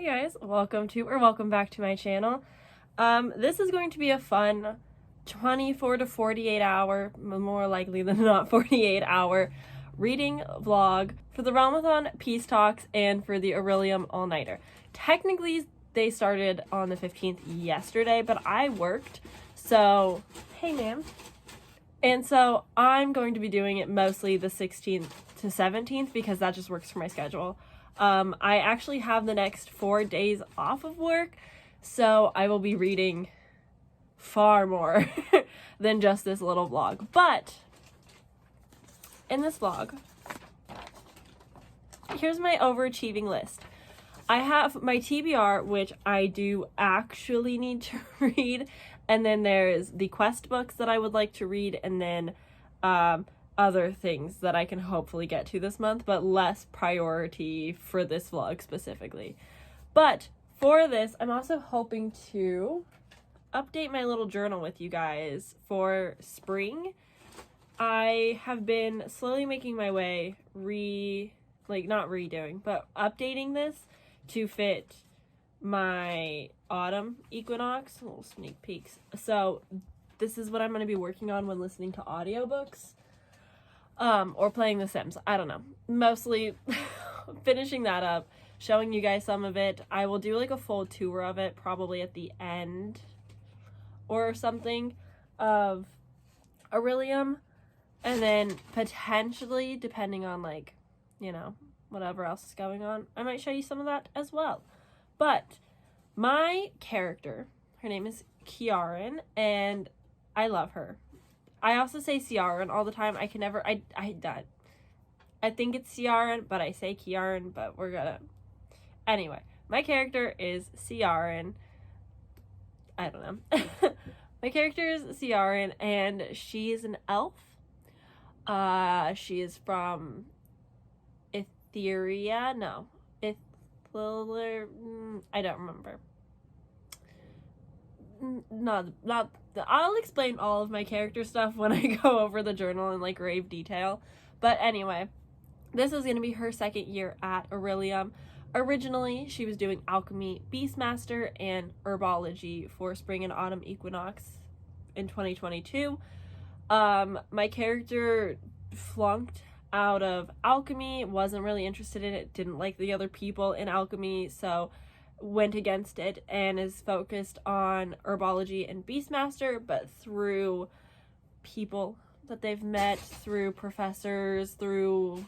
guys, welcome back to my channel. This is going to be a fun 24 to 48 hour, more likely than not 48 hour reading vlog for the realmathon peace talks and for the orilium all-nighter. Technically they started on the 15th yesterday, but I worked, so hey ma'am. And so I'm going to be doing it mostly the 16th to 17th because that just works for my schedule. I actually have the next 4 days off of work, so I will be reading far more than just this little vlog. But in this vlog, here's my overachieving list. I have my TBR, which I do actually need to read, and then there's the quest books that I would like to read, and then other things that I can hopefully get to this month, but less priority for this vlog specifically. But for this, I'm also hoping to update my little journal with you guys for spring. I have been slowly making my way not redoing, but updating this to fit my autumn equinox. Little sneak peeks. So this is what I'm going to be working on when listening to audiobooks. Or playing The Sims. I don't know. Mostly finishing that up, showing you guys some of it. I will do like a full tour of it probably at the end or something of orilium. And then potentially, depending on like, whatever else is going on, I might show you some of that as well. But my character, her name is Kiaran, and I love her. I also say Ciaran all the time. I can never, I think it's Ciaran, but I say Kiaran, but we're gonna. Anyway, my character is Ciaran. I don't know. My character is Ciaran, and she is an elf. She is from Etheria. No. I don't remember. Not I'll explain all of my character stuff when I go over the journal in like grave detail. But anyway, this is going to be her second year at orilium. Originally, she was doing alchemy, beastmaster, and herbology for spring and autumn equinox in 2022. My character flunked out of alchemy, wasn't really interested in it, didn't like the other people in alchemy, so went against it and is focused on herbology and beastmaster, but through people that they've met, through professors, through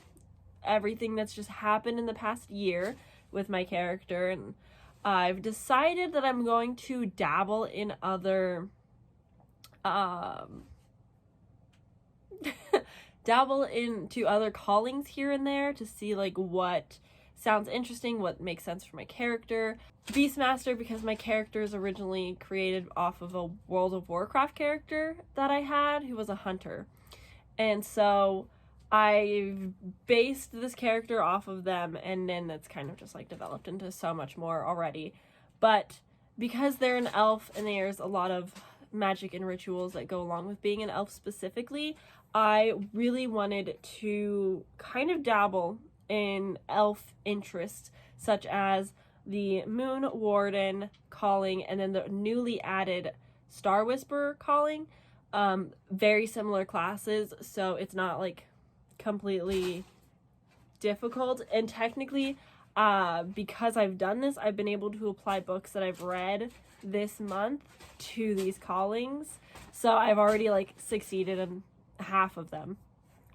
everything that's just happened in the past year with my character. And I've decided that I'm going to dabble in other dabble into other callings here and there to see like what sounds interesting, what makes sense for my character. Beastmaster, because my character is originally created off of a World of Warcraft character that I had who was a hunter. And so I've based this character off of them, and then it's kind of just like developed into so much more already. But because they're an elf and there's a lot of magic and rituals that go along with being an elf specifically, I really wanted to kind of dabble in elf interests, such as the Moon Warden calling and then the newly added Star Whisperer calling. Very similar classes, so it's not like completely difficult. And technically, because I've done this, I've been able to apply books that I've read this month to these callings, so I've already like succeeded in half of them,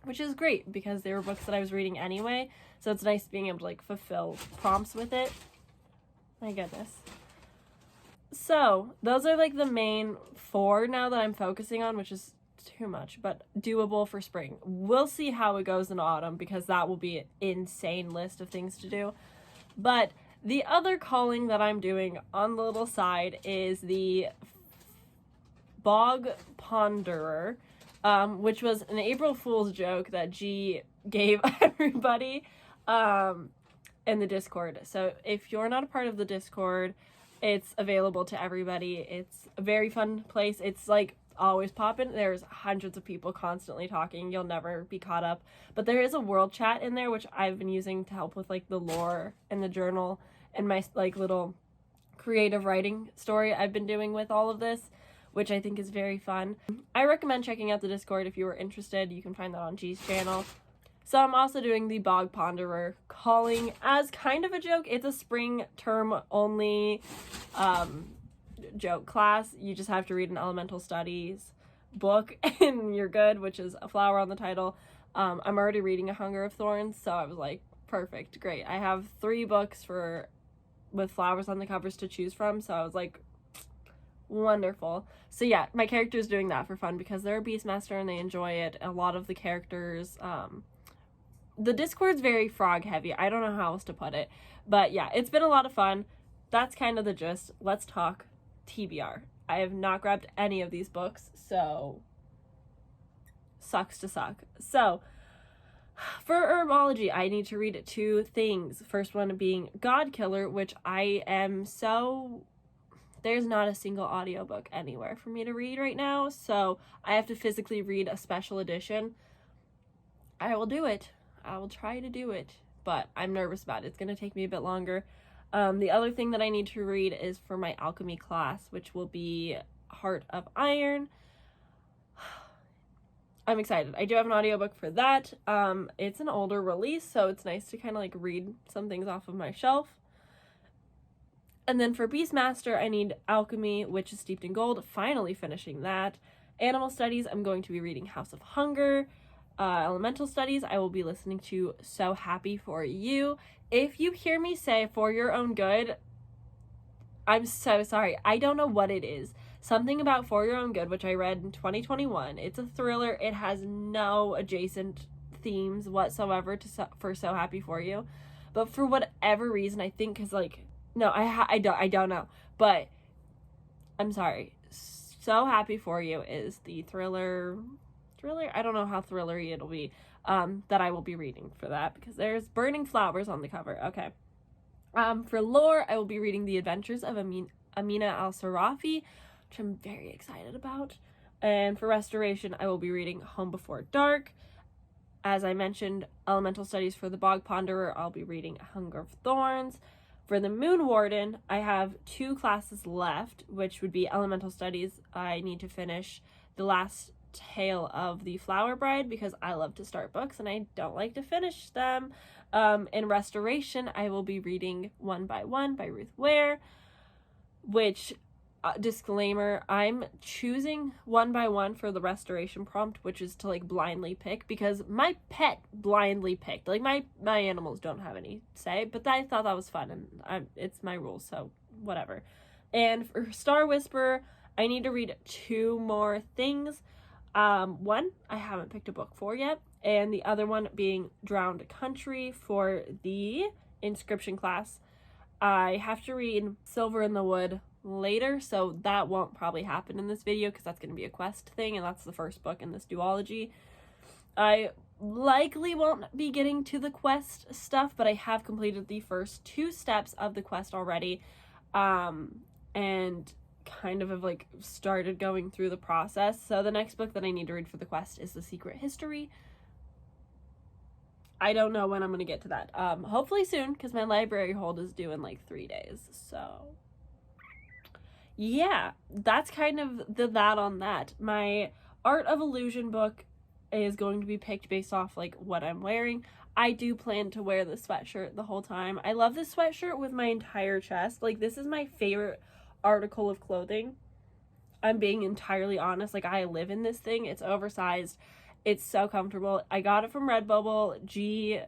which is great because they were books that I was reading anyway, so it's nice being able to like fulfill prompts with it. My goodness. So those are like the main 4 now that I'm focusing on, which is too much, but doable for spring. We'll see how it goes in autumn because that will be an insane list of things to do. But the other calling that I'm doing on the little side is the Bog Ponderer, which was an April Fool's joke that G gave everybody in the Discord. So if you're not a part of the Discord, it's available to everybody. It's a very fun place. It's like always popping. There's hundreds of people constantly talking. You'll never be caught up. But there is a world chat in there, which I've been using to help with like the lore and the journal and my like little creative writing story I've been doing with all of this, which I think is very fun. I recommend checking out the Discord if you are interested. You can find that on G's channel. So I'm also doing the Bog Ponderer calling as kind of a joke. It's a spring term only joke class. You just have to read an elemental studies book and you're good, which is a flower on the title. I'm already reading A Hunger of Thorns, so I was like, perfect, great. I have 3 books with flowers on the covers to choose from, so I was like, wonderful. So yeah, my character is doing that for fun because they're a Beastmaster and they enjoy it. A lot of the characters, the Discord's very frog heavy. I don't know how else to put it, but yeah, it's been a lot of fun. That's kind of the gist. Let's talk TBR. I have not grabbed any of these books, so sucks to suck. So for herbology, I need to read 2 things. First one being God Killer, which I am so... There's not a single audiobook anywhere for me to read right now, so I have to physically read a special edition. I will do it. I will try to do it, but I'm nervous about it. It's going to take me a bit longer. The other thing that I need to read is for my alchemy class, which will be Heart of Iron. I'm excited. I do have an audiobook for that. It's an older release, so it's nice to kind of like read some things off of my shelf. And then for Beastmaster, I need Alchemy, which is steeped in gold. Finally finishing that. Animal Studies, I'm going to be reading House of Hunger. Elemental Studies, I will be listening to So Happy For You. If you hear me say For Your Own Good, I'm so sorry. I don't know what it is. Something about For Your Own Good, which I read in 2021. It's a thriller. It has no adjacent themes whatsoever for So Happy For You. But for whatever reason, I think because like, no, I don't know. But I'm sorry. So Happy For You is the thriller, I don't know how thrillery it'll be, that I will be reading for that because there's burning flowers on the cover. Okay. For lore, I will be reading The Adventures of Amina al-Sarafi, which I'm very excited about. And for restoration, I will be reading Home Before Dark. As I mentioned, elemental studies for the Bog Ponderer, I'll be reading Hunger of Thorns. For the Moon Warden, I have 2 classes left, which would be elemental studies. I need to finish the last tale of the Flower Bride because I love to start books and I don't like to finish them. In restoration, I will be reading One by One by Ruth Ware, which, disclaimer, I'm choosing One by One for the restoration prompt, which is to like blindly pick because my pet blindly picked. Like my animals don't have any say, but I thought that was fun and it's my rules, so whatever. And for Star Whisperer, I need to read 2 more things. One I haven't picked a book for yet, and the other one being Drowned Country for the inscription class. I have to read Silver in the Wood later, so that won't probably happen in this video because that's going to be a quest thing, and that's the first book in this duology. I likely won't be getting to the quest stuff, but I have completed the first 2 steps of the quest already, and kind of have like started going through the process. So the next book that I need to read for the quest is The Secret History. I don't know when I'm going to get to that. Hopefully soon because my library hold is due in like 3 days. So yeah, that's kind of that on that. My Art of Illusion book is going to be picked based off like what I'm wearing. I do plan to wear the sweatshirt the whole time. I love this sweatshirt with my entire chest. Like this is my favorite article of clothing. I'm being entirely honest. Like I live in this thing. It's oversized. It's so comfortable. I got it from Redbubble. G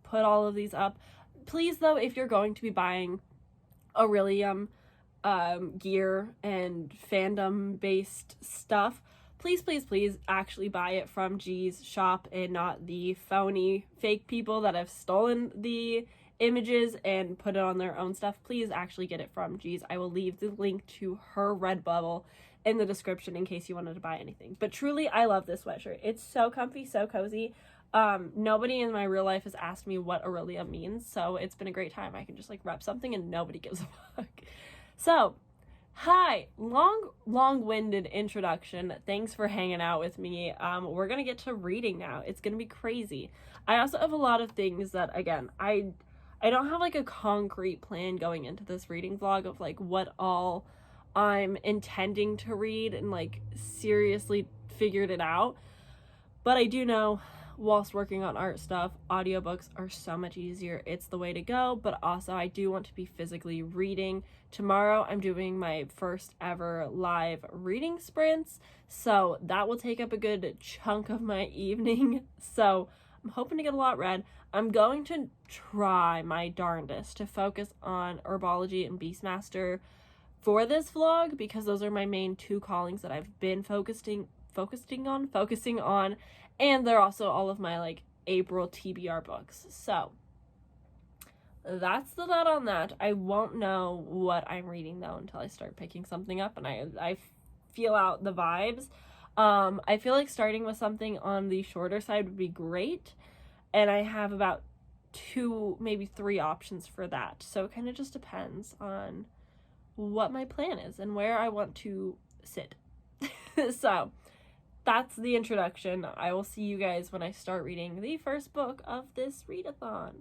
put all of these up. Please though, if you're going to be buying orilium gear and fandom based stuff, please actually buy it from G's shop and not the phony fake people that have stolen the images and put it on their own stuff. Please actually get it from G's. I will leave the link to her Redbubble in the description in case you wanted to buy anything. But truly, I love this sweatshirt. It's so comfy, so cozy. Nobody in my real life has asked me what Aurelia means, so it's been a great time. I can just like rep something and nobody gives a fuck. So, hi, long-winded introduction. Thanks for hanging out with me. We're gonna get to reading now. It's gonna be crazy. I also have a lot of things that, again, I don't have like a concrete plan going into this reading vlog of like what all I'm intending to read and like seriously figured it out. But I do know, whilst working on art stuff, audiobooks are so much easier. It's the way to go, but also I do want to be physically reading. Tomorrow I'm doing my first ever live reading sprints, so that will take up a good chunk of my evening. So I'm hoping to get a lot read. I'm going to try my darndest to focus on herbology and Beastmaster for this vlog, because those are my main two callings that I've been focusing on, and they're also all of my like April TBR books. So that's the thought on that. I won't know what I'm reading though until I start picking something up and I feel out the vibes. I feel like starting with something on the shorter side would be great, and I have about 2, maybe 3 options for that. So it kind of just depends on what my plan is and where I want to sit. So that's the introduction. I will see you guys when I start reading the first book of this readathon.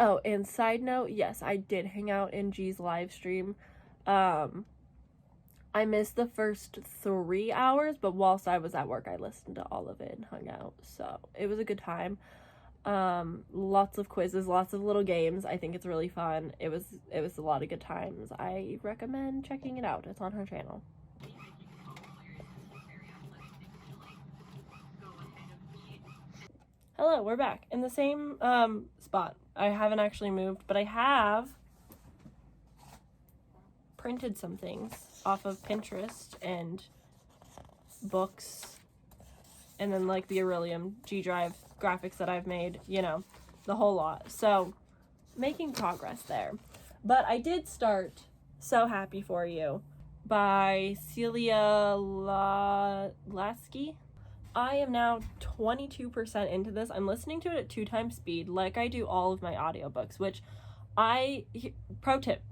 Oh, and side note, yes, I did hang out in G's live stream. I missed the first 3 hours, but whilst I was at work, I listened to all of it and hung out. So it was a good time. Lots of quizzes, lots of little games. I think it's really fun. It was a lot of good times. I recommend checking it out. It's on her channel. Hello, we're back in the same spot. I haven't actually moved, but I have printed some things off of Pinterest and books, and then like the orilium G Drive graphics that I've made, you know, the whole lot. So making progress there. But I did start So Happy For You by Celia Lasky. I am now 22% into this. I'm listening to it at 2 times speed, like I do all of my audiobooks, which pro tip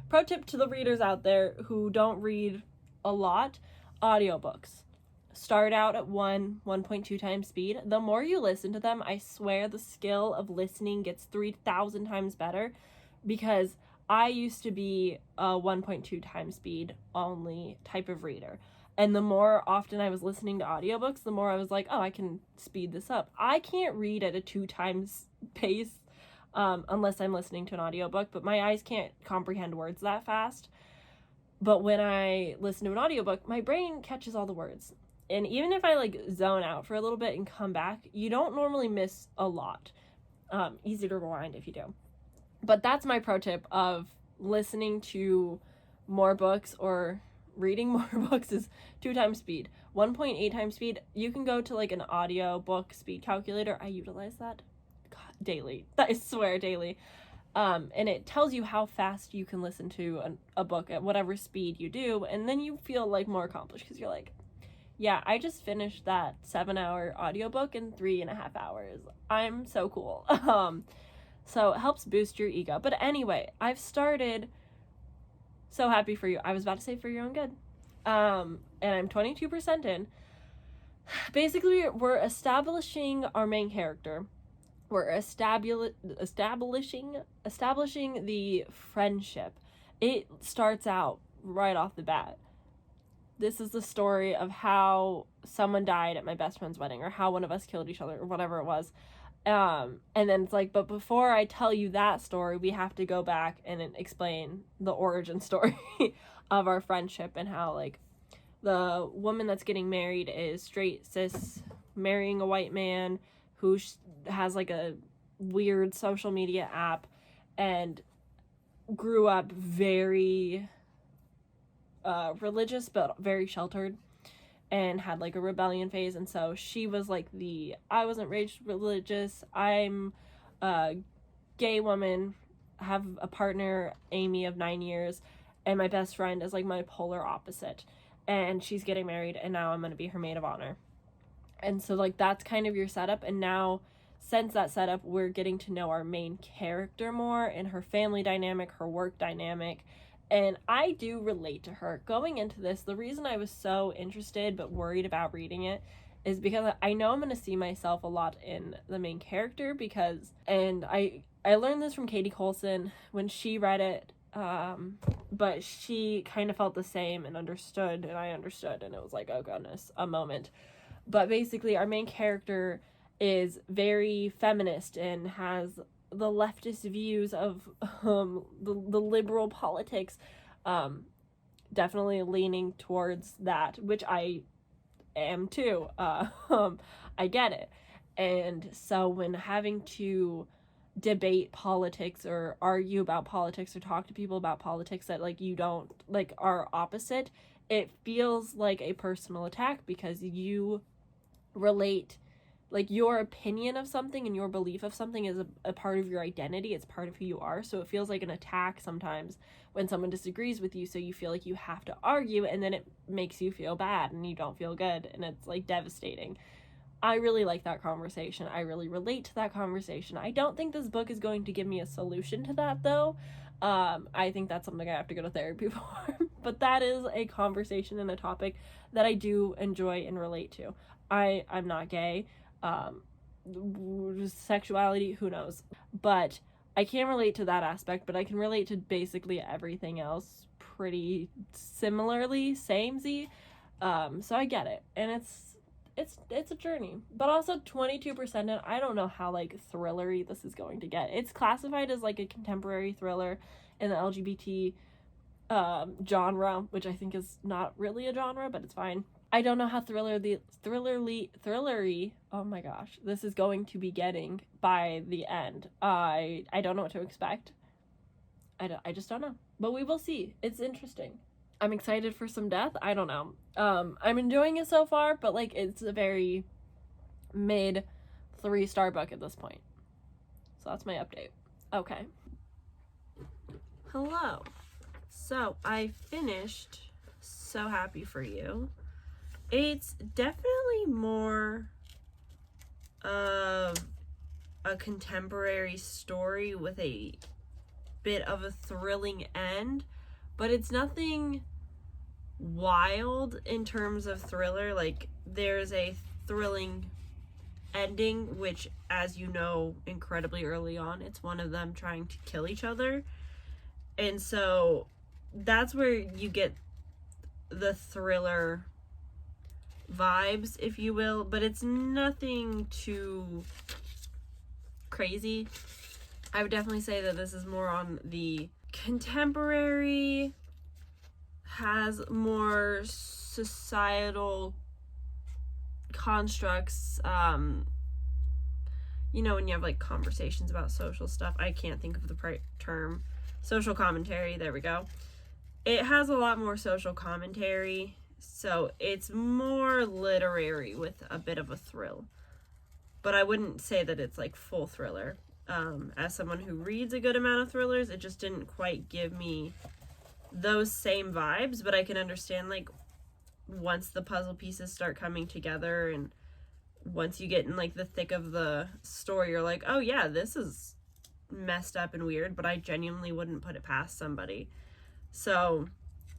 pro tip to the readers out there who don't read a lot: audiobooks start out at 1.2 times speed. The more you listen to them, I swear the skill of listening gets 3,000 times better, because I used to be a 1.2 times speed only type of reader. And the more often I was listening to audiobooks, the more I was like, oh, I can speed this up. I can't read at a 2 times pace unless I'm listening to an audiobook, but my eyes can't comprehend words that fast. But when I listen to an audiobook, my brain catches all the words. And even if I like zone out for a little bit and come back, you don't normally miss a lot. Easy to rewind if you do. But that's my pro tip of listening to more books or reading more books is 2 times speed. 1.8 times speed, you can go to like an audio book speed calculator. I utilize that daily. I swear, daily. And it tells you how fast you can listen to a book at whatever speed you do, and then you feel like more accomplished because you're like, yeah, I just finished that 7-hour audiobook in 3.5 hours. I'm so cool. So it helps boost your ego. But anyway, I've started So Happy For You. I was about to say For Your Own Good. And I'm 22% in. Basically, we're establishing our main character. We're establishing the friendship. It starts out right off the bat. This is the story of how someone died at my best friend's wedding, or how one of us killed each other, or whatever it was. And then it's like, but before I tell you that story, we have to go back and explain the origin story of our friendship, and how like the woman that's getting married is straight cis, marrying a white man who has like a weird social media app, and grew up very religious but very sheltered, and had like a rebellion phase. And so she was like I wasn't raised religious, I'm a gay woman, have a partner, Amy, of 9 years, and my best friend is like my polar opposite, and she's getting married, and now I'm going to be her maid of honor. And so like that's kind of your setup. And now since that setup, we're getting to know our main character more, and her family dynamic, her work dynamic. And I do relate to her. Going into this, the reason I was so interested but worried about reading it is because I know I'm going to see myself a lot in the main character and I learned this from Katie Coulson when she read it, but she kind of felt the same and understood, and I understood, and it was like, oh goodness, a moment. But basically, our main character is very feminist and has the leftist views of the liberal politics, definitely leaning towards that, which I am too. I get it. And so when having to debate politics or argue about politics or talk to people about politics that like you don't like are opposite, it feels like a personal attack because you relate, like your opinion of something and your belief of something is a part of your identity. It's part of who you are. So it feels like an attack sometimes when someone disagrees with you. So you feel like you have to argue, and then it makes you feel bad and you don't feel good, and it's like devastating. I really like that conversation. I really relate to that conversation. I don't think this book is going to give me a solution to that though. I think that's something I have to go to therapy for. But that is a conversation and a topic that I do enjoy and relate to. I'm not gay. Sexuality, who knows? But I can't relate to that aspect, but I can relate to basically everything else pretty similarly, samey. So I get it. And it's a journey. But also 22%, and I don't know how like thrillery this is going to get. It's classified as like a contemporary thriller in the LGBT genre, which I think is not really a genre, but it's fine. I don't know how thrillery, oh my gosh, this is going to be getting by the end. I don't know what to expect. I just don't know. But we will see. It's interesting. I'm excited for some death. I don't know. I'm enjoying it so far, but like it's a very mid 3-star book at this point. So that's my update. Okay. Hello. So I finished So Happy for You. It's definitely more of a contemporary story with a bit of a thrilling end, but it's nothing wild in terms of thriller. Like, there's a thrilling ending, which, as you know, incredibly early on, it's one of them trying to kill each other. And so that's where you get the thriller vibes, if you will, but it's nothing too crazy. I would definitely say that this is more on the contemporary, has more societal constructs, you know, when you have like conversations about social stuff. I can't think of the term. Social commentary, there we go. It has a lot more social commentary, so it's more literary with a bit of a thrill. But I wouldn't say that it's like full thriller. As someone who reads a good amount of thrillers, it just didn't quite give me those same vibes, but I can understand, like, once the puzzle pieces start coming together and once you get in like the thick of the story, you're like, oh yeah, this is messed up and weird, but I genuinely wouldn't put it past somebody. So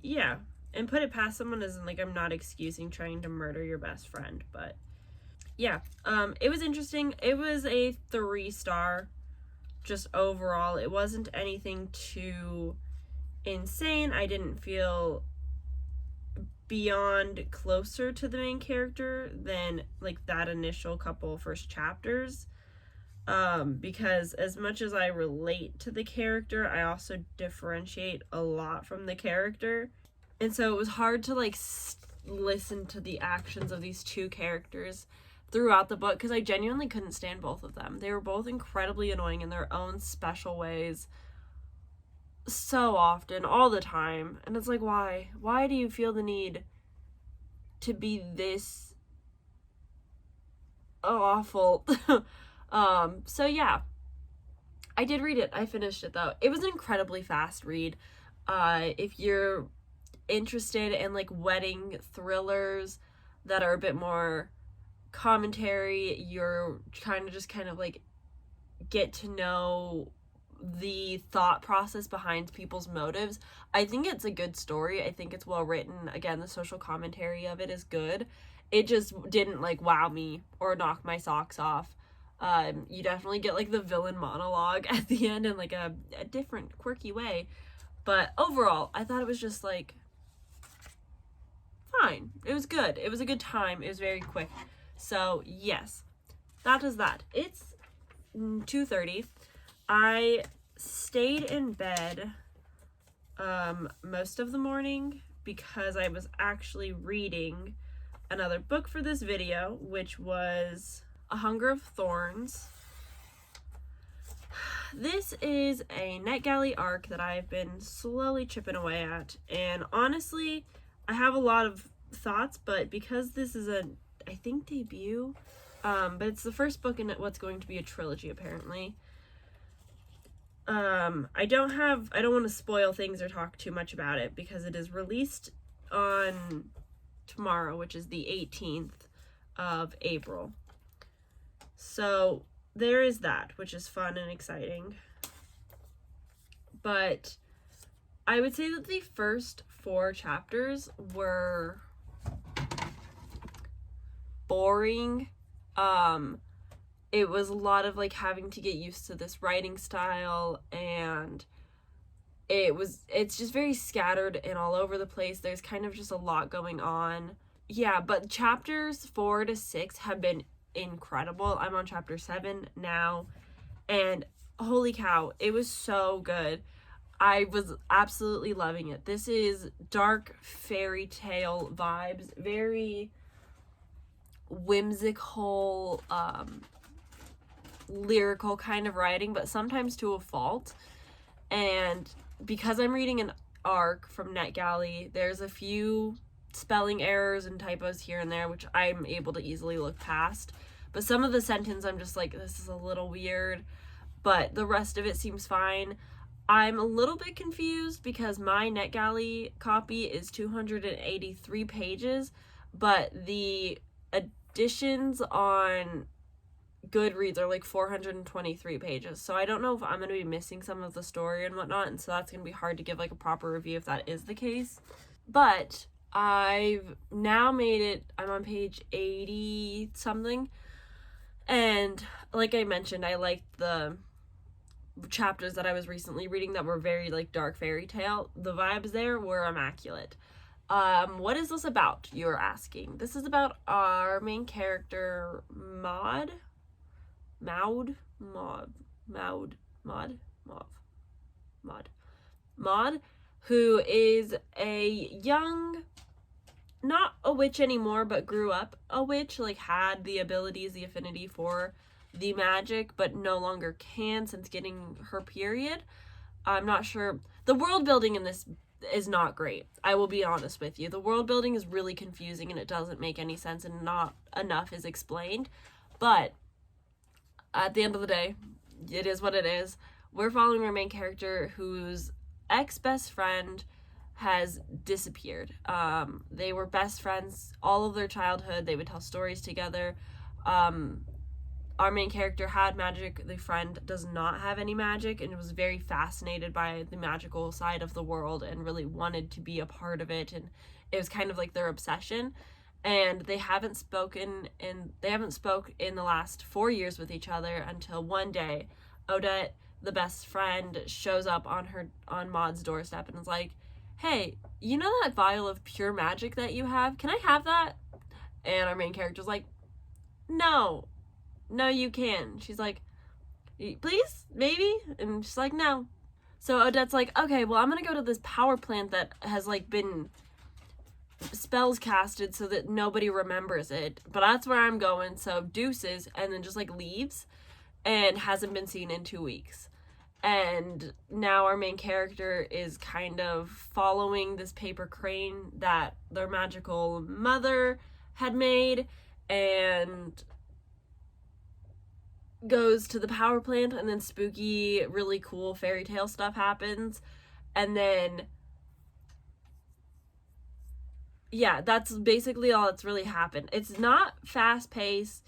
yeah, and put it past someone isn't like I'm not excusing trying to murder your best friend, but yeah, it was interesting. It was a 3-star just overall. It wasn't anything too insane. I didn't feel beyond closer to the main character than like that initial couple first chapters, because as much as I relate to the character, I also differentiate a lot from the character, and so it was hard to like listen to the actions of these two characters throughout the book, because I genuinely couldn't stand both of them. They were both incredibly annoying in their own special ways, so often, all the time, and it's like, why do you feel the need to be this awful? So yeah, I did read it. I finished it though. It was an incredibly fast read. If you're interested in like wedding thrillers that are a bit more commentary, you're kind of like get to know the thought process behind people's motives, I think it's a good story. I think it's well written. Again, the social commentary of it is good. it just didn't like wow me or knock my socks off. You definitely get like the villain monologue at the end in like a different quirky way, but overall I thought it was just like fine. It was good. It was a good time. It was very quick. So yes, that is that. It's 2:30. I stayed in bed most of the morning because I was actually reading another book for this video, which was A Hunger of Thorns. This is a NetGalley arc that I've been slowly chipping away at, and honestly, I have a lot of thoughts, but because this is a, I think, debut, but it's the first book in what's going to be a trilogy, apparently. I don't want to spoil things or talk too much about it because it is released on tomorrow, which is the 18th of April. So there is that, which is fun and exciting. But I would say that the first 4 chapters were boring. It was a lot of like having to get used to this writing style, and it's just very scattered and all over the place. There's kind of just a lot going on. Yeah, but chapters 4 to 6 have been incredible. I'm on chapter 7 now, and holy cow, it was so good. I was absolutely loving it. This is dark fairy tale vibes, very whimsical, lyrical kind of writing, but sometimes to a fault. And because I'm reading an arc from NetGalley, there's a few spelling errors and typos here and there, which I'm able to easily look past. But some of the sentence, I'm just like, this is a little weird, but the rest of it seems fine. I'm a little bit confused because my NetGalley copy is 283 pages, but the editions on Goodreads are like 423 pages. So I don't know if I'm going to be missing some of the story and whatnot, and so that's going to be hard to give like a proper review if that is the case. But I've now made it, I'm on page 80 something, and like I mentioned, I liked the chapters that I was recently reading that were very like dark fairy tale. The vibes there were immaculate. What is this about, you're asking? This is about our main character, Maud, who is a young, not a witch anymore, but grew up a witch, like had the abilities, the affinity for the magic, but no longer can since getting her period. I'm not sure. The world building in this is not great. I will be honest with you. The world building is really confusing and it doesn't make any sense and not enough is explained. But at the end of the day, it is what it is. We're following our main character whose ex-best friend has disappeared. They were best friends all of their childhood. They would tell stories together. Our main character had magic. The friend does not have any magic and was very fascinated by the magical side of the world and really wanted to be a part of it. And it was kind of like their obsession. And they haven't spoken in the last 4 years with each other until one day, Odette, the best friend, shows up on Maud's doorstep and is like, "Hey, you know that vial of pure magic that you have? Can I have that?" And our main character's like, No, you can. She's like, "Please? Maybe?" And she's like, "No." So Odette's like, "Okay, well, I'm gonna go to this power plant that has, like, been spells casted so that nobody remembers it. But that's where I'm going, so deuces," and then just, like, leaves and hasn't been seen in 2 weeks. And now our main character is kind of following this paper crane that their magical mother had made and goes to the power plant, and then spooky, really cool fairy tale stuff happens. And then, yeah, that's basically all that's really happened. It's not fast-paced.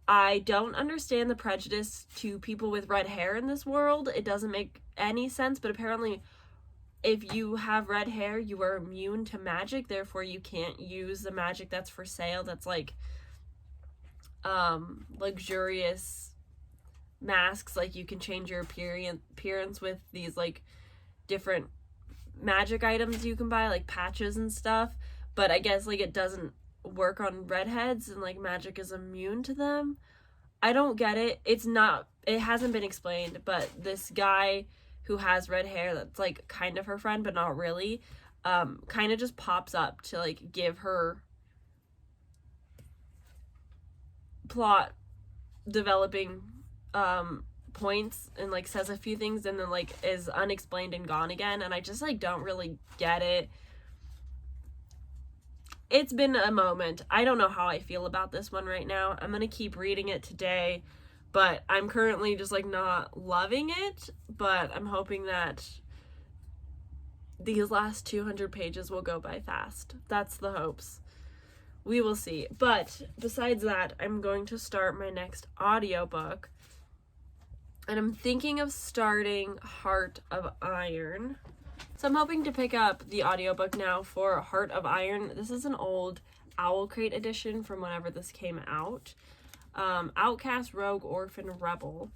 I don't understand the prejudice to people with red hair in this world. It doesn't make any sense, but apparently if you have red hair, you are immune to magic, therefore you can't use the magic that's for sale, that's like luxurious masks. Like, you can change your appearance with these like different magic items you can buy, like patches and stuff, but I guess like it doesn't work on redheads, and like magic is immune to them. I don't get it. It hasn't been explained, but this guy who has red hair that's like kind of her friend but not really, kind of just pops up to like give her plot developing points, and like says a few things, and then like is unexplained and gone again, and I just like don't really get it. It's been a moment. I don't know how I feel about this one right now. I'm gonna keep reading it today, but I'm currently just like not loving it, but I'm hoping that these last 200 pages will go by fast. That's the hopes. We will see. But besides that, I'm going to start my next audiobook, and I'm thinking of starting Heart of Iron. So I'm hoping to pick up the audiobook now for Heart of Iron. This is an old Owl Crate edition from whenever this came out. Outcast, rogue, orphan, rebel.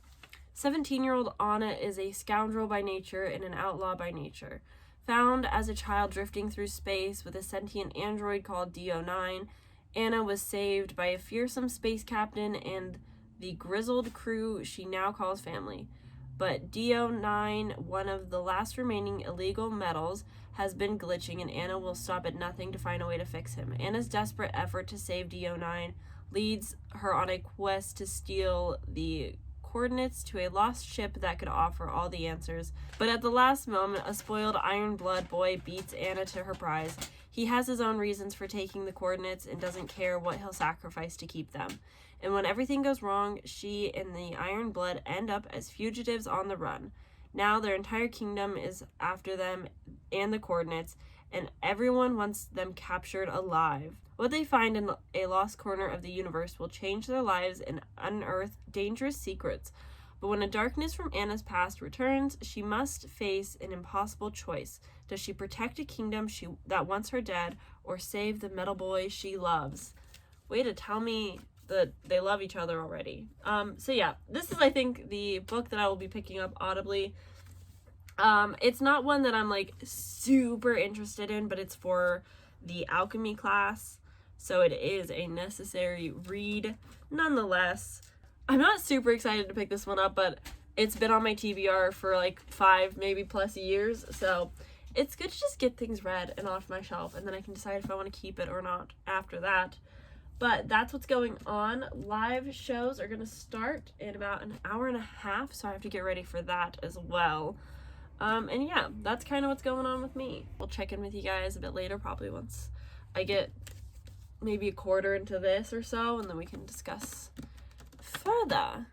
17-year-old Anna is a scoundrel by nature and an outlaw by nature. Found as a child drifting through space with a sentient android called DO9, Anna was saved by a fearsome space captain and the grizzled crew she now calls family. But DO9, one of the last remaining illegal metals, has been glitching, and Anna will stop at nothing to find a way to fix him. Anna's desperate effort to save DO9 leads her on a quest to steal the coordinates to a lost ship that could offer all the answers. But at the last moment, a spoiled Iron Blood boy beats Anna to her prize. He has his own reasons for taking the coordinates and doesn't care what he'll sacrifice to keep them. And when everything goes wrong, she and the Iron Blood end up as fugitives on the run. Now their entire kingdom is after them and the coordinates, and everyone wants them captured alive. What they find in a lost corner of the universe will change their lives and unearth dangerous secrets. But when a darkness from Anna's past returns, she must face an impossible choice. Does she protect a kingdom that wants her dead, or save the metal boy she loves? Way to tell me that they love each other already. So yeah, this is, I think, the book that I will be picking up audibly. It's not one that I'm like super interested in, but it's for the alchemy class, so it is a necessary read nonetheless. I'm not super excited to pick this one up, but it's been on my TBR for like 5 maybe plus years, so it's good to just get things read and off my shelf, and then I can decide if I want to keep it or not after that. But that's what's going on. Live shows are going to start in about an hour and a half, so I have to get ready for that as well. And yeah, that's kind of what's going on with me. We'll check in with you guys a bit later, probably once I get maybe a quarter into this or so, and then we can discuss further.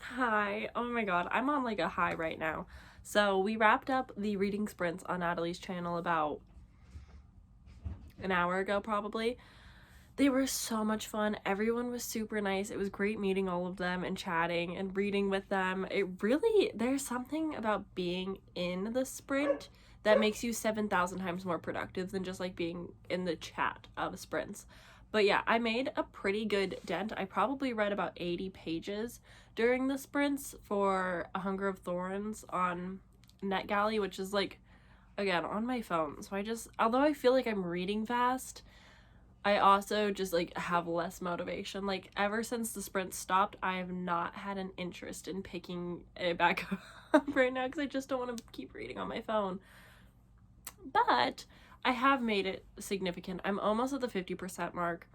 Hi. Oh my god, I'm on like a high right now. So we wrapped up the reading sprints on Natalie's channel about an hour ago probably. They were so much fun. Everyone was super nice. It was great meeting all of them and chatting and reading with them. There's something about being in the sprint that makes you 7,000 times more productive than just like being in the chat of sprints. But yeah, I made a pretty good dent. I probably read about 80 pages during the sprints for A Hunger of Thorns on NetGalley, which is like, again, on my phone. So although I feel like I'm reading fast, I also just like have less motivation. Like, ever since the sprint stopped, I have not had an interest in picking it back up right now because I just don't want to keep reading on my phone. But I have made it significant. I'm almost at the 50% mark.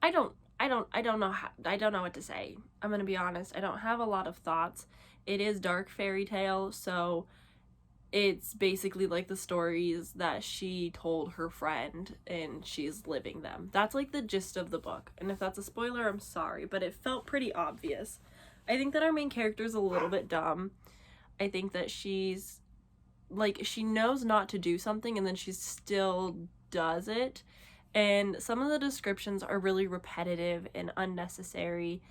I don't know what to say. I'm gonna be honest. I don't have a lot of thoughts. It is dark fairy tale, so it's basically like the stories that she told her friend and she's living them. That's like the gist of the book. And if that's a spoiler, I'm sorry, but it felt pretty obvious. I think that our main character is a little bit dumb. I think that she's like, she knows not to do something and then she still does it. And some of the descriptions are really repetitive and unnecessary.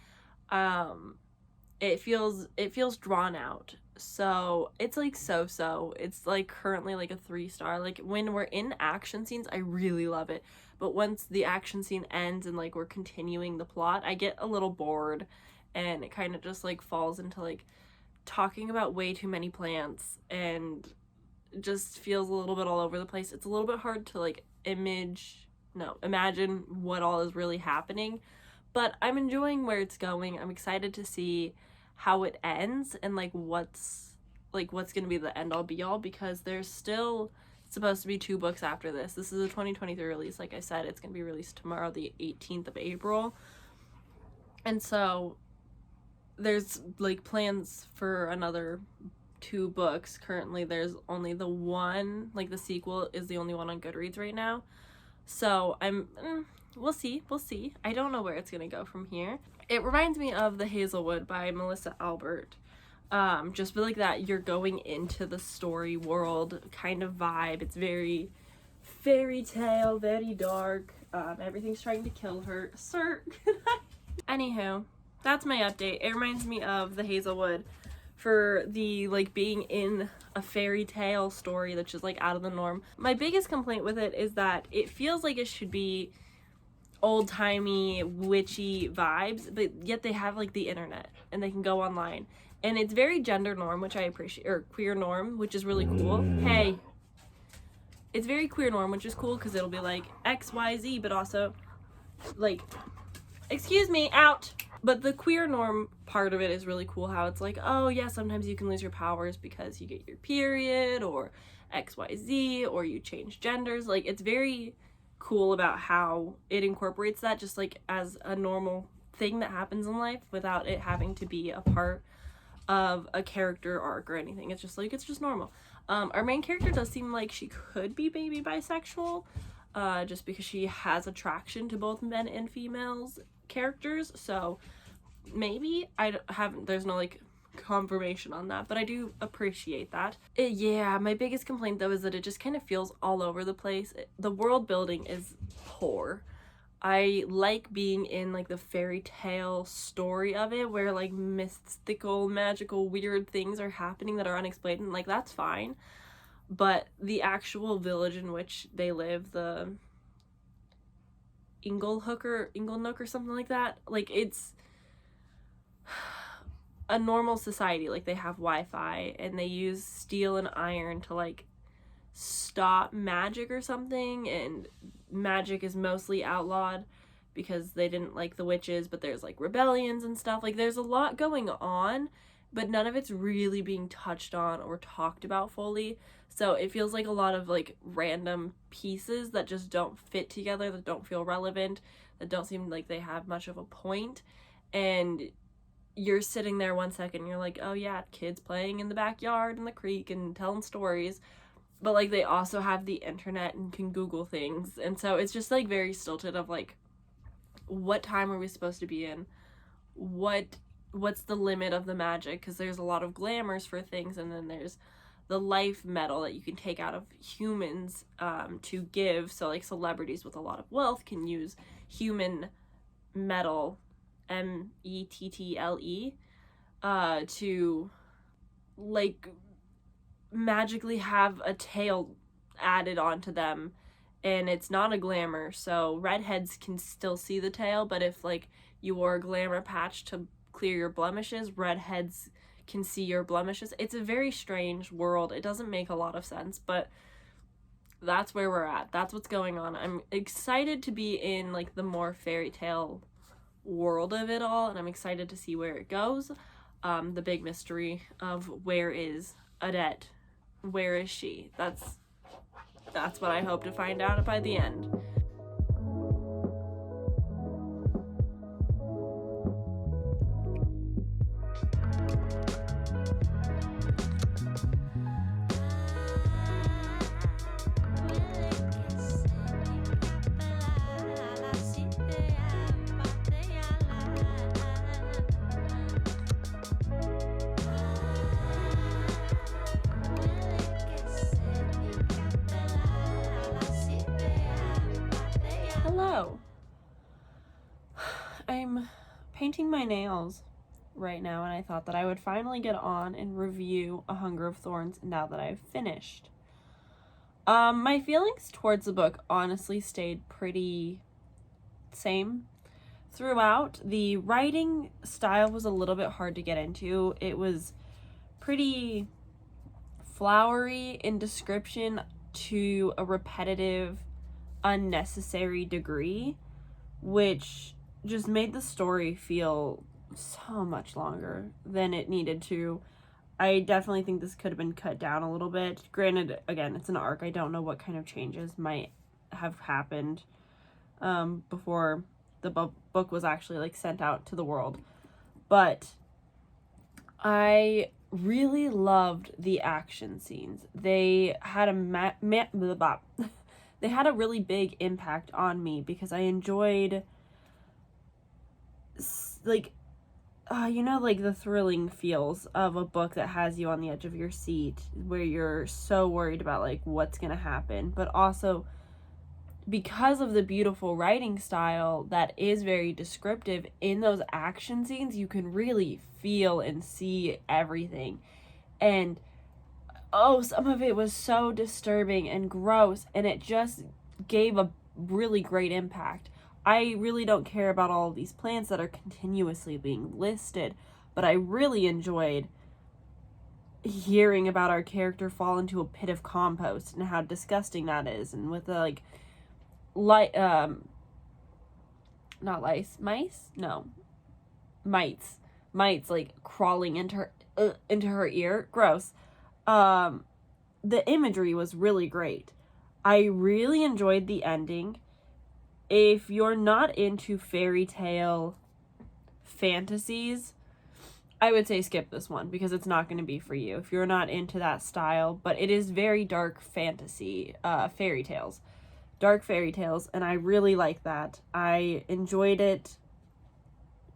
it feels drawn out. So it's like so. It's like currently like a 3-star. Like when we're in action scenes, I really love it. But once the action scene ends and like we're continuing the plot, I get a little bored, and it kind of just like falls into like talking about way too many plants, and just feels a little bit all over the place. It's a little bit hard to like imagine what all is really happening. But I'm enjoying where it's going. I'm excited to see how it ends and like what's gonna be the end all be all, because there's still supposed to be 2 books after this. This is a 2023 release. Like I said, it's gonna be released tomorrow, the 18th of April. And so there's like plans for another 2 books. Currently there's only the one, like the sequel is the only one on Goodreads right now. So we'll see. I don't know where it's gonna go from here. It reminds me of The Hazelwood by Melissa Albert. Just feel like that you're going into the story world kind of vibe. It's very fairy tale, very dark. Everything's trying to kill her. Sir. Anywho, that's my update. It reminds me of The Hazelwood for the like being in a fairy tale story that's just like out of the norm. My biggest complaint with it is that it feels like it should be old-timey witchy vibes, but yet they have like the internet and they can go online, and it's very gender norm, which I appreciate, or queer norm, which is really cool. Hey, it's very queer norm, which is cool because it'll be like XYZ, but also like, excuse me, out. But the queer norm part of it is really cool, how it's like, oh yeah, sometimes you can lose your powers because you get your period or XYZ, or you change genders. Like, it's very cool about how it incorporates that just like as a normal thing that happens in life without it having to be a part of a character arc or anything. It's just like, it's just normal. Our main character does seem like she could be maybe bisexual, just because she has attraction to both men and females characters. So maybe, there's no like confirmation on that, but I do appreciate that. Yeah, my biggest complaint though is that it just kind of feels all over the place. The world building is poor. I like being in like the fairy tale story of it, where like mystical, magical, weird things are happening that are unexplained, and like that's fine. But the actual village in which they live, the Inglenook or something like that, like it's a normal society. Like they have Wi-Fi and they use steel and iron to like stop magic or something, and magic is mostly outlawed because they didn't like the witches, but there's like rebellions and stuff. Like there's a lot going on, but none of it's really being touched on or talked about fully. So it feels like a lot of like random pieces that just don't fit together, that don't feel relevant, that don't seem like they have much of a point. And you're sitting there 1 second and you're like, oh yeah, kids playing in the backyard in the creek and telling stories, but like they also have the internet and can Google things. And so it's just like very stilted of like, what time are we supposed to be in? What's the limit of the magic? Because there's a lot of glamours for things, and then there's the life metal that you can take out of humans to give. So like celebrities with a lot of wealth can use human metal, mettle, to like magically have a tail added onto them, and it's not a glamour. So redheads can still see the tail, but if like you wore a glamour patch to clear your blemishes, redheads can see your blemishes. It's a very strange world. It doesn't make a lot of sense, but that's where we're at. That's what's going on. I'm excited to be in like the more fairy tale world of it all, and I'm excited to see where it goes. The big mystery of where is Odette? Where is she? That's what I hope to find out by the end. Hello. I'm painting my nails right now, and I thought that I would finally get on and review A Hunger of Thorns now that I've finished. My feelings towards the book honestly stayed pretty same throughout. The writing style was a little bit hard to get into. It was pretty flowery in description to a repetitive, unnecessary degree, which just made the story feel so much longer than it needed to. I definitely think this could have been cut down a little bit. Granted, again, it's an arc. I don't know what kind of changes might have happened before the book was actually like sent out to the world. But I really loved the action scenes. They had they had a really big impact on me because I enjoyed like like the thrilling feels of a book that has you on the edge of your seat, where you're so worried about like what's gonna happen, but also because of the beautiful writing style that is very descriptive in those action scenes, you can really feel and see everything. And some of it was so disturbing and gross, and it just gave a really great impact. I really don't care about all of these plants that are continuously being listed, but I really enjoyed hearing about our character fall into a pit of compost and how disgusting that is, and with the not lice, mice? No. Mites like crawling into her ear. Gross. The imagery was really great. I really enjoyed the ending. If you're not into fairy tale fantasies, I would say skip this one because it's not going to be for you if you're not into that style, but it is very dark fantasy, fairy tales. Dark fairy tales, and I really like that. I enjoyed it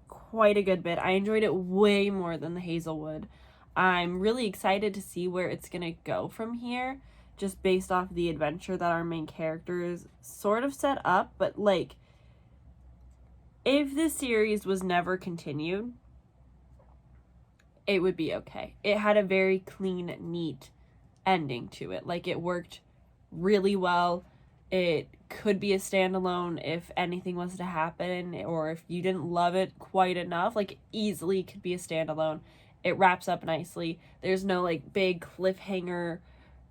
quite a good bit. I enjoyed it way more than the Hazelwood. I'm really excited to see where it's gonna go from here, just based off the adventure that our main characters sort of set up. But like, if this series was never continued, it would be okay. It had a very clean, neat ending to it. Like, it worked really well. It could be a standalone if anything was to happen, or if you didn't love it quite enough, like easily could be a standalone. It wraps up nicely. There's no like big cliffhanger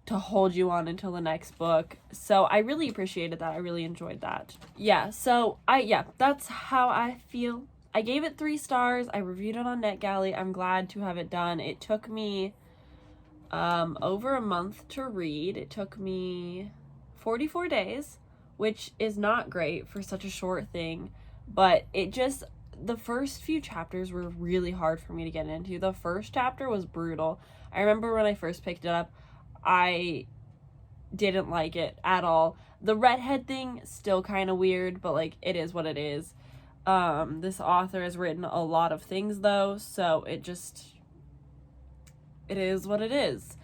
to hold you on until the next book. So I really appreciated that. I really enjoyed that. Yeah, so that's how I feel. I gave it 3 stars. I reviewed it on NetGalley. I'm glad to have it done. It took me over a month to read. It took me 44 days, which is not great for such a short thing, but the first few chapters were really hard for me to get into. The first chapter was brutal. I remember when I first picked it up, I didn't like it at all. The redhead thing, still kind of weird, but like, it is what it is. This author has written a lot of things though, so it is what it is.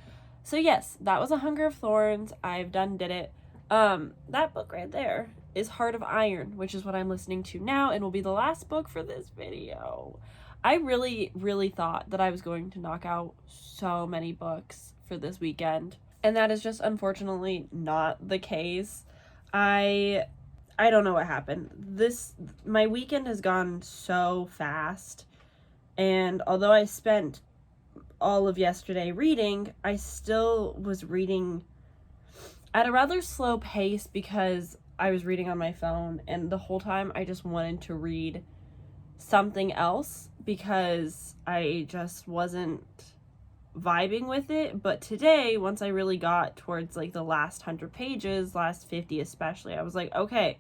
So yes, that was A Hunger of Thorns. I've did it. That book right there is Heart of Iron, which is what I'm listening to now and will be the last book for this video. I really, really thought that I was going to knock out so many books for this weekend, and that is just unfortunately not the case. I don't know what happened. My weekend has gone so fast, and although I spent all of yesterday reading, I still was reading at a rather slow pace because I was reading on my phone, and the whole time I just wanted to read something else because I just wasn't vibing with it. But today, once I really got towards like the last 100 pages, last 50 especially, I was like, okay,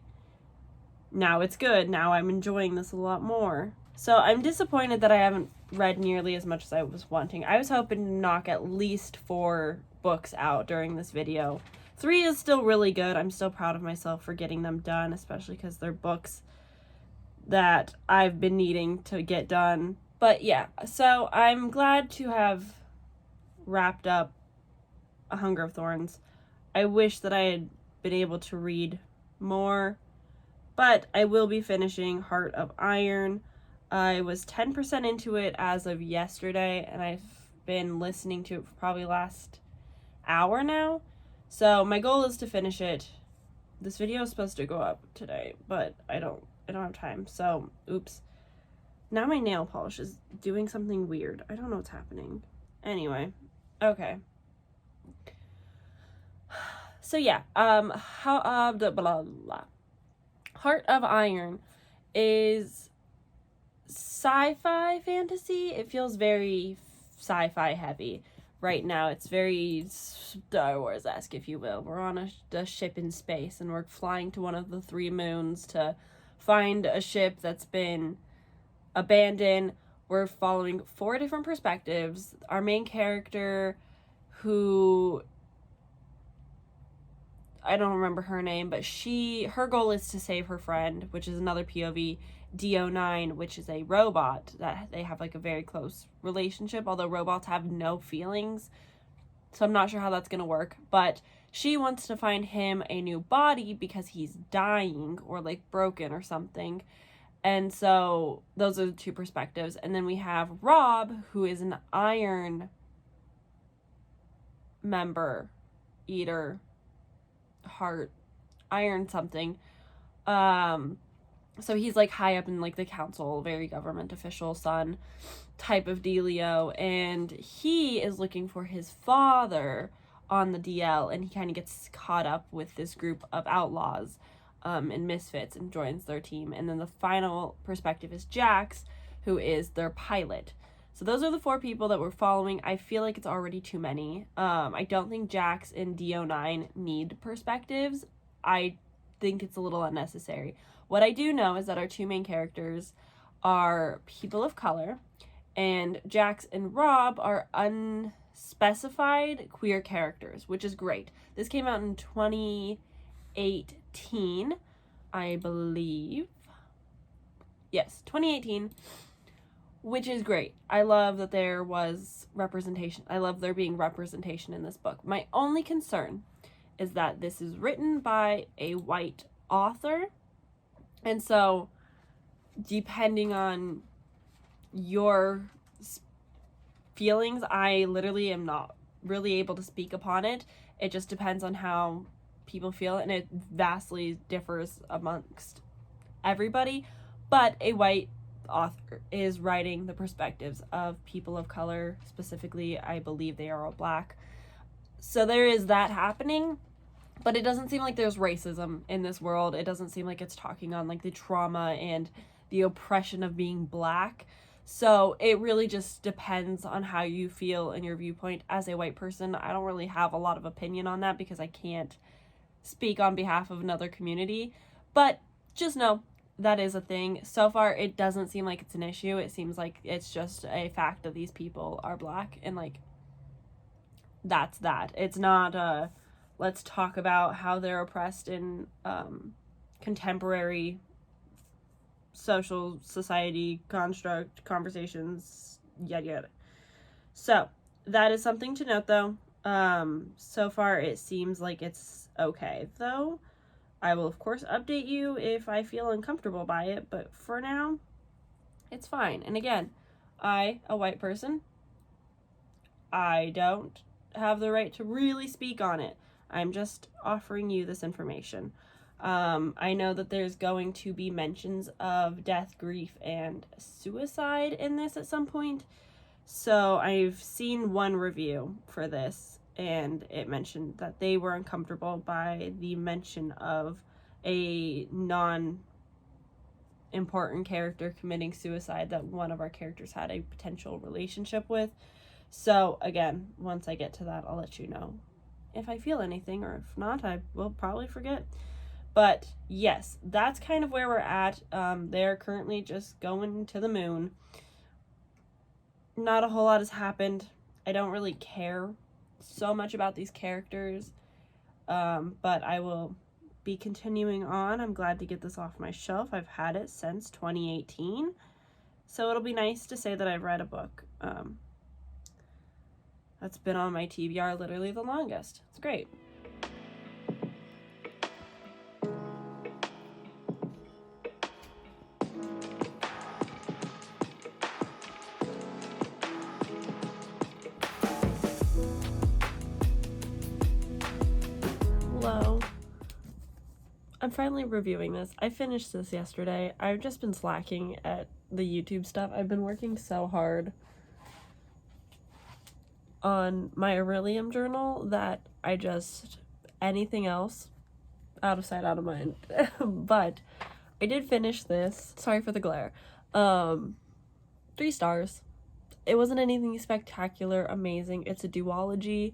now it's good. Now I'm enjoying this a lot more. So I'm disappointed that I haven't read nearly as much as I was wanting. I was hoping to knock at least 4 books out during this video. 3 is still really good. I'm still proud of myself for getting them done, especially because they're books that I've been needing to get done. But yeah, so I'm glad to have wrapped up A Hunger of Thorns. I wish that I had been able to read more, but I will be finishing Heart of Iron. I was 10% into it as of yesterday, and I've been listening to it for probably last hour now. So my goal is to finish it. This video is supposed to go up today, but I don't have time. So, oops. Now my nail polish is doing something weird. I don't know what's happening. Anyway, okay. So yeah, blah, blah, blah. Heart of Iron is sci-fi fantasy. It feels very sci-fi heavy right now. It's very Star Wars-esque, if you will. We're on a ship in space, and we're flying to one of the 3 moons to find a ship that's been abandoned. We're following 4 different perspectives. Our main character, who I don't remember her name, but her goal is to save her friend, which is another POV, DO9, which is a robot that they have like a very close relationship, although robots have no feelings. So I'm not sure how that's going to work, but she wants to find him a new body because he's dying or like broken or something. And so those are the 2 perspectives. And then we have Rob, who is an iron member, eater, heart, iron something. So he's like high up in like the council, very government official son type of dealio, and he is looking for his father on the DL, and he kind of gets caught up with this group of outlaws and misfits and joins their team. And then the final perspective is Jax, who is their pilot. So those are the 4 people that we're following. I feel like it's already too many. I don't think Jax and DO9 need perspectives. I think it's a little unnecessary. What I do know is that our 2 main characters are people of color, and Jax and Rob are unspecified queer characters, which is great. This came out in 2018, I believe. Yes, 2018. Which is great. I love that there was representation. I love there being representation in this book. My only concern is that this is written by a white author. And so, depending on your feelings, I literally am not really able to speak upon it. It just depends on how people feel, and it vastly differs amongst everybody. But a white author is writing the perspectives of people of color, specifically I believe they are all Black, so there is that happening. But it doesn't seem like there's racism in this world. It doesn't seem like it's talking on like the trauma and the oppression of being Black. So it really just depends on how you feel and your viewpoint. As a white person, I don't really have a lot of opinion on that because I can't speak on behalf of another community, but just know that is a thing. So far, it doesn't seem like it's an issue. It seems like it's just a fact that these people are Black, and like, that's that. It's not let's talk about how they're oppressed in contemporary social society construct conversations, yada yada. So that is something to note, though. So far it seems like it's okay, though. I will, of course, update you if I feel uncomfortable by it, but for now, it's fine. And again, a white person, I don't have the right to really speak on it. I'm just offering you this information. I know that there's going to be mentions of death, grief, and suicide in this at some point. So I've seen one review for this, and it mentioned that they were uncomfortable by the mention of a non-important character committing suicide that one of our characters had a potential relationship with. So again, once I get to that, I'll let you know if I feel anything, or if not, I will probably forget. But yes, that's kind of where we're at. They're currently just going to the moon. Not a whole lot has happened. I don't really care so much about these characters, but I will be continuing on. I'm glad to get this off my shelf. I've had it since 2018, so it'll be nice to say that I've read a book that's been on my TBR literally the longest. It's great. I'm finally reviewing this. I finished this yesterday. I've just been slacking at the YouTube stuff. I've been working so hard on my orilium journal that I just, anything else, out of sight, out of mind. But I did finish this. Sorry for the glare. 3 stars. It wasn't anything spectacular, amazing. It's a duology.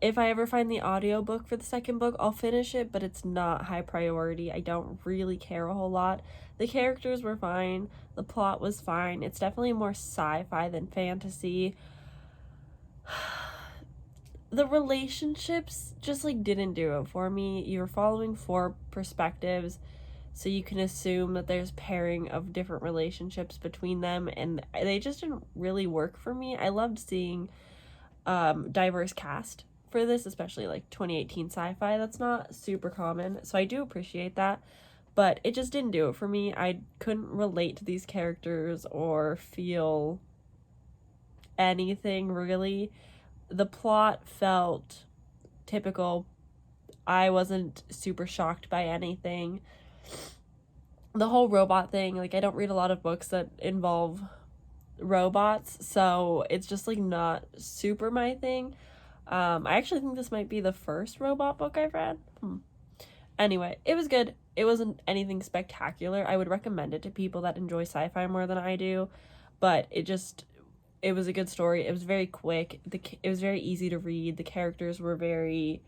If I ever find the audiobook for the second book, I'll finish it, but it's not high priority. I don't really care a whole lot. The characters were fine. The plot was fine. It's definitely more sci-fi than fantasy. The relationships just like didn't do it for me. You're following 4 perspectives, so you can assume that there's pairing of different relationships between them, and they just didn't really work for me. I loved seeing diverse cast for this, especially like 2018 sci-fi. That's not super common, so I do appreciate that, but it just didn't do it for me. I couldn't relate to these characters or feel anything really. The plot felt typical. I wasn't super shocked by anything. The whole robot thing, like, I don't read a lot of books that involve robots, so it's just like not super my thing. I actually think this might be the first robot book I've read. Anyway, it was good. It wasn't anything spectacular. I would recommend it to people that enjoy sci-fi more than I do, but it was a good story. It was very quick. It was very easy to read. The characters were very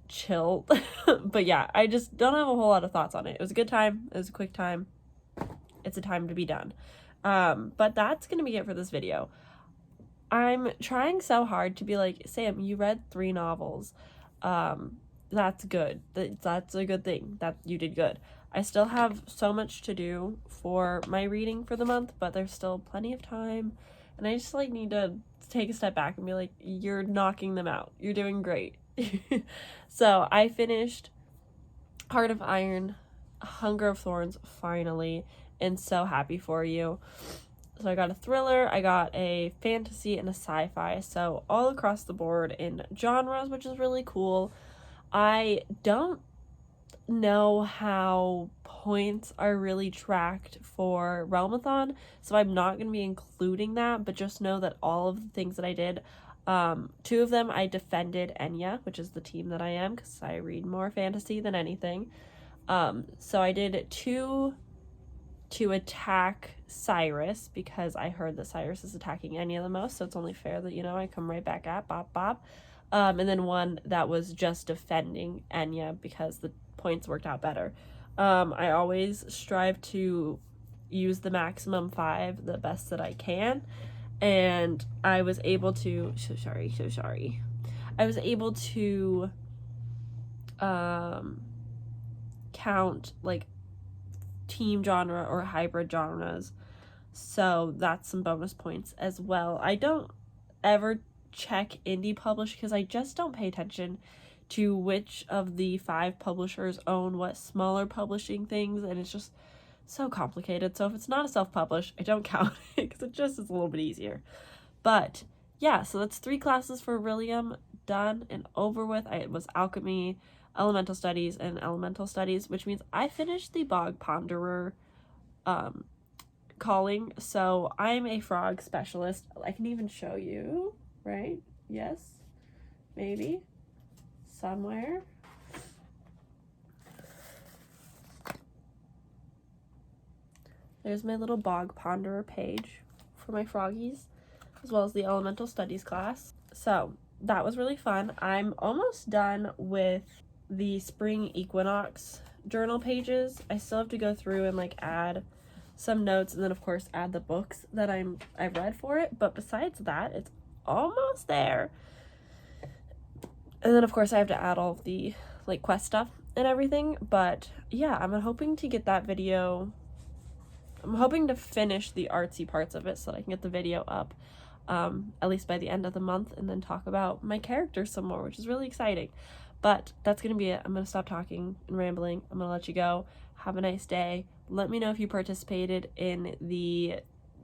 chill. But yeah, I just don't have a whole lot of thoughts on it. It was a good time. It was a quick time. It's a time to be done. But that's gonna be it for this video. I'm trying so hard to be like, Sam, you read 3 novels. That's good. That's a good thing. That you did good. I still have so much to do for my reading for the month, but there's still plenty of time, and I just like need to take a step back and be like, you're knocking them out. You're doing great. So I finished Heart of Iron, Hunger of Thorns, finally, and so happy for you. So I got a thriller, I got a fantasy, and a sci-fi, so all across the board in genres, which is really cool. I don't know how points are really tracked for realmathon, so I'm not going to be including that, but just know that all of the things that I did, 2 of them I defended Enya, which is the team that I am, because I read more fantasy than anything. So I did 2 to attack Cyrus, because I heard that Cyrus is attacking Enya the most, so it's only fair that, you know, I come right back at bop bop. And then 1 that was just defending Enya, because the points worked out better. I always strive to use the maximum 5 the best that I can, and I was able to I was able to count like team genre or hybrid genres, so that's some bonus points as well. I don't ever check indie publish because I just don't pay attention to which of the 5 publishers own what smaller publishing things, and it's just so complicated. So if it's not a self-publish, I don't count it because it just is a little bit easier. But yeah, so that's 3 classes for orilium done and over with. It was alchemy, elemental studies, and elemental studies, which means I finished the bog ponderer calling, so I'm a frog specialist. I can even show you, right? Yes, maybe somewhere. There's my little bog ponderer page for my froggies, as well as the elemental studies class. So that was really fun. I'm almost done with the spring equinox journal pages. I still have to go through and like add some notes, and then of course add the books that I've read for it, but besides that, it's almost there. And then of course I have to add all of the like quest stuff and everything. But yeah, I'm hoping to get that video, I'm hoping to finish the artsy parts of it so that I can get the video up at least by the end of the month, and then talk about my characters some more, which is really exciting. But that's gonna be it. I'm gonna stop talking and rambling. I'm gonna let you go. Have a nice day. Let me know if you participated in the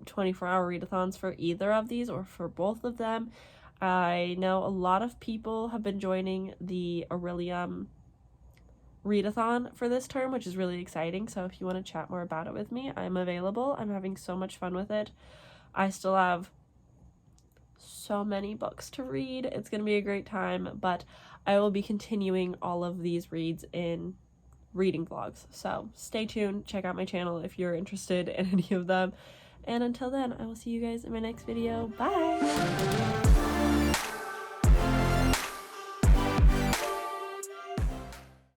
24-hour readathons for either of these or for both of them. I know a lot of people have been joining the orilium readathon for this term, which is really exciting. So if you want to chat more about it with me, I'm available. I'm having so much fun with it. I still have so many books to read. It's going to be a great time, but I will be continuing all of these reads in reading vlogs. So stay tuned, check out my channel if you're interested in any of them. And until then, I will see you guys in my next video. Bye!